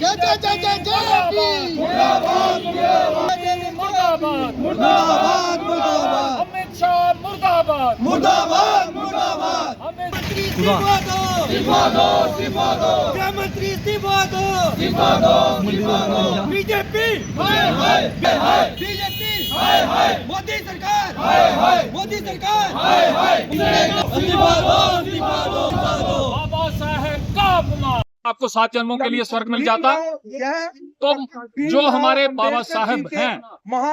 जय जय जय जय जय मुर्दाबाद मुर्दाबाद मुर्दाबाद मुर्दाबाद अमित शाह मुर्दाबाद मुर्दाबाद मुर्दाबाद इस्तीफा दो गृह मंत्री इस्तीफा दो बीजेपी बीजेपी मोदी सरकार मोदी सरकार इस्तीफा दो बाबा साहेब का अपमान। आपको 7 जन्मों के लिए स्वर्ग मिल जाता तो जो हमारे बाबा साहेब हैं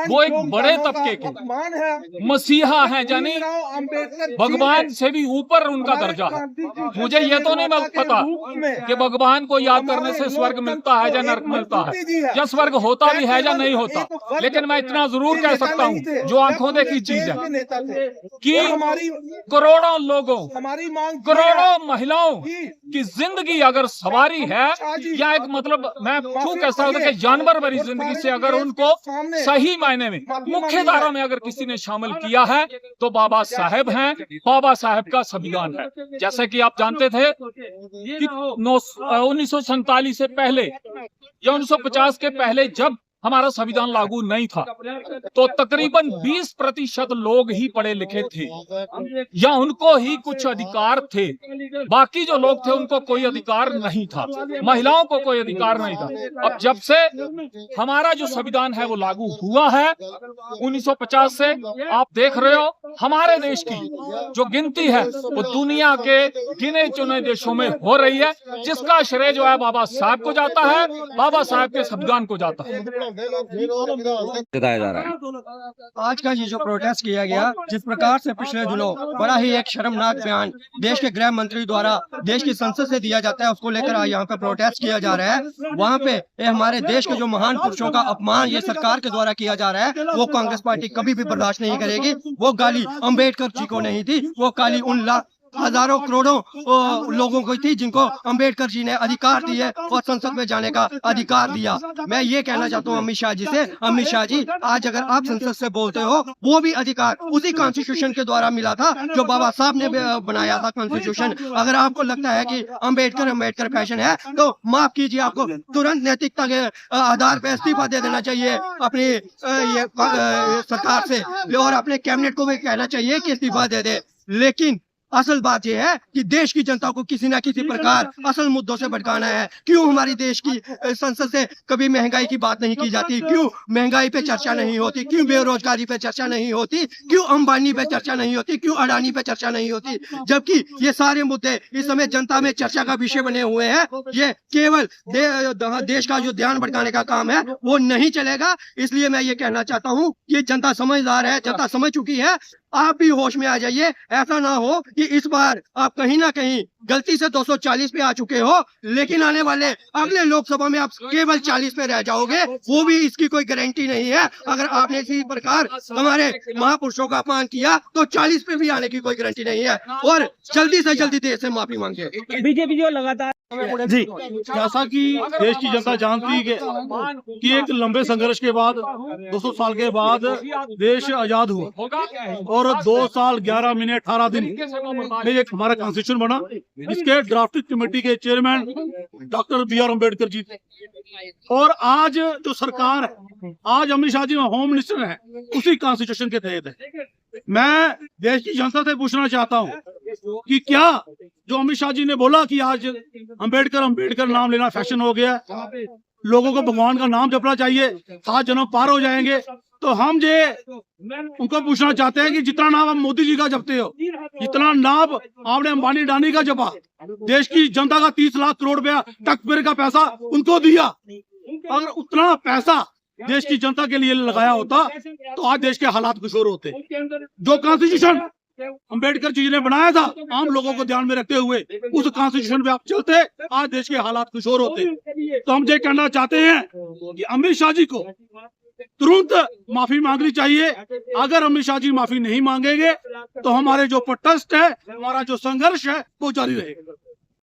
वो एक बड़े तबके के मसीहा हैं, यानी भगवान से भी ऊपर उनका दर्जा है। मुझे ये तो नहीं पता कि भगवान को याद करने से स्वर्ग मिलता है या नरक मिलता है, या स्वर्ग होता भी है या नहीं होता, लेकिन मैं इतना जरूर कह सकता हूँ जो आंखों देखी चीज है कि करोड़ों लोगों करोड़ों महिलाओं की जिंदगी अगर सवारी है या एक मतलब मैं क्यों कह सकता हूँ कि जानवर भरी जिंदगी से अगर उनको सही मायने में मुख्य धारा में अगर किसी ने शामिल किया है तो बाबा साहेब हैं। बाबा साहेब का संविधान है। जैसे कि आप जानते थे कि 1947 से पहले या 1950 के पहले जब हमारा संविधान लागू नहीं था तो तकरीबन 20% लोग ही पढ़े लिखे थे या उनको ही कुछ अधिकार थे, बाकी जो लोग थे उनको कोई अधिकार नहीं था, महिलाओं को कोई अधिकार नहीं था। अब जब से हमारा जो संविधान है वो लागू हुआ है 1950 से, आप देख रहे हो हमारे देश की जो गिनती है वो दुनिया के गिने चुने देशों में हो रही है, जिसका श्रेय जो है बाबा साहब को जाता है, बाबा साहब के संविधान को जाता है। बताया जा रहा है आज का ये जो प्रोटेस्ट किया गया, जिस प्रकार से पिछले दिनों बड़ा ही एक शर्मनाक बयान देश के गृह मंत्री द्वारा देश की संसद से दिया जाता है, उसको लेकर आज यहाँ पे प्रोटेस्ट किया जा रहा है। वहाँ पे ये हमारे देश के जो महान पुरुषों का अपमान ये सरकार के द्वारा किया जा रहा है, वो कांग्रेस पार्टी कभी भी बर्दाश्त नहीं करेगी। वो गाली अम्बेडकर जी को नहीं थी, वो गाली उन हजारों करोड़ों लोगों को थी जिनको अंबेडकर जी ने अधिकार दिए और संसद में जाने का अधिकार दिया। मैं ये कहना चाहता हूँ अमित शाह जी से, अमित शाह जी आज अगर आप संसद से बोलते हो वो भी अधिकार उसी कॉन्स्टिट्यूशन के द्वारा मिला था जो बाबा साहब ने बनाया था कॉन्स्टिट्यूशन। अगर आपको लगता है कि अंबेडकर फैशन है तो माफ कीजिए, आपको तुरंत नैतिकता के आधार पर इस्तीफा दे देना चाहिए अपनी ये सरकार से, और अपने कैबिनेट को भी कहना चाहिए कि इस्तीफा दे दे। लेकिन असल बात यह है कि देश की जनता को किसी न किसी प्रकार असल मुद्दों से भटकाना है। क्यों हमारी देश की संसद से कभी महंगाई की बात नहीं की जाती, क्यों महंगाई पे चर्चा नहीं होती, क्यों बेरोजगारी पे चर्चा नहीं होती, क्यों अंबानी पे चर्चा नहीं होती, क्यों अडानी पे चर्चा नहीं होती, जबकि ये सारे मुद्दे इस समय जनता में चर्चा का विषय बने हुए हैं। ये केवल देश का जो ध्यान भटकाने का काम है वो नहीं चलेगा। इसलिए मैं ये कहना चाहता हूँ कि जनता समझदार है, जनता समझ चुकी है, आप भी होश में आ जाइए। ऐसा ना हो कि इस बार आप कहीं ना कहीं गलती से 240 पे आ चुके हो, लेकिन आने वाले अगले लोकसभा में आप केवल 40 पे रह जाओगे, वो भी इसकी कोई गारंटी नहीं है। अगर आपने इसी प्रकार हमारे महापुरुषों का अपमान किया तो 40 पे भी आने की कोई गारंटी नहीं है, और जल्दी से जल्दी देश से माफी मांगे। बीजेपी जो लगातार जी, जैसा कि देश की जनता जानती है कि एक लंबे संघर्ष के बाद 200 साल के बाद देश आजाद हुआ और 2 साल 11 महीने 18 दिन में एक हमारा कॉन्स्टिट्यूशन बना, जिसके ड्राफ्टिंग कमेटी के chairman doctor BR Ambedkar ji थे। और आज जो सरकार है, आज अमित शाह जी होम मिनिस्टर है, उसी कॉन्स्टिट्यूशन के तहत है। मैं देश की जनता से पूछना चाहता हूँ कि क्या जो अमित शाह जी ने बोला कि आज अम्बेडकर नाम लेना फैशन हो गया, लोगों को भगवान का नाम जपना चाहिए, 7 जन्म पार हो जाएंगे, तो हम जे उनको पूछना चाहते हैं कि जितना नाम आप मोदी जी का जपते हो, जितना नाम आपने अंबानी डानी का जपा, देश की जनता का 30 लाख करोड़ रुपया टैक्सपेयर का पैसा उनको दिया, अगर उतना पैसा देश की जनता के लिए लगाया होता तो आज देश के हालात कुछ और होते। जो कॉन्स्टिट्यूशन अम्बेडकर जी ने बनाया था आम लोगों को ध्यान में रखते हुए, उस कॉन्स्टिट्यूशन पे आप चलते, आज देश के हालात कुछ और होते। तो हम ये कहना चाहते हैं कि अमित शाह जी को तुरंत माफी मांगनी चाहिए। अगर अमित शाह जी माफी नहीं मांगेंगे तो हमारे जो प्रोटेस्ट है, हमारा जो संघर्ष है वो जारी रहेगा।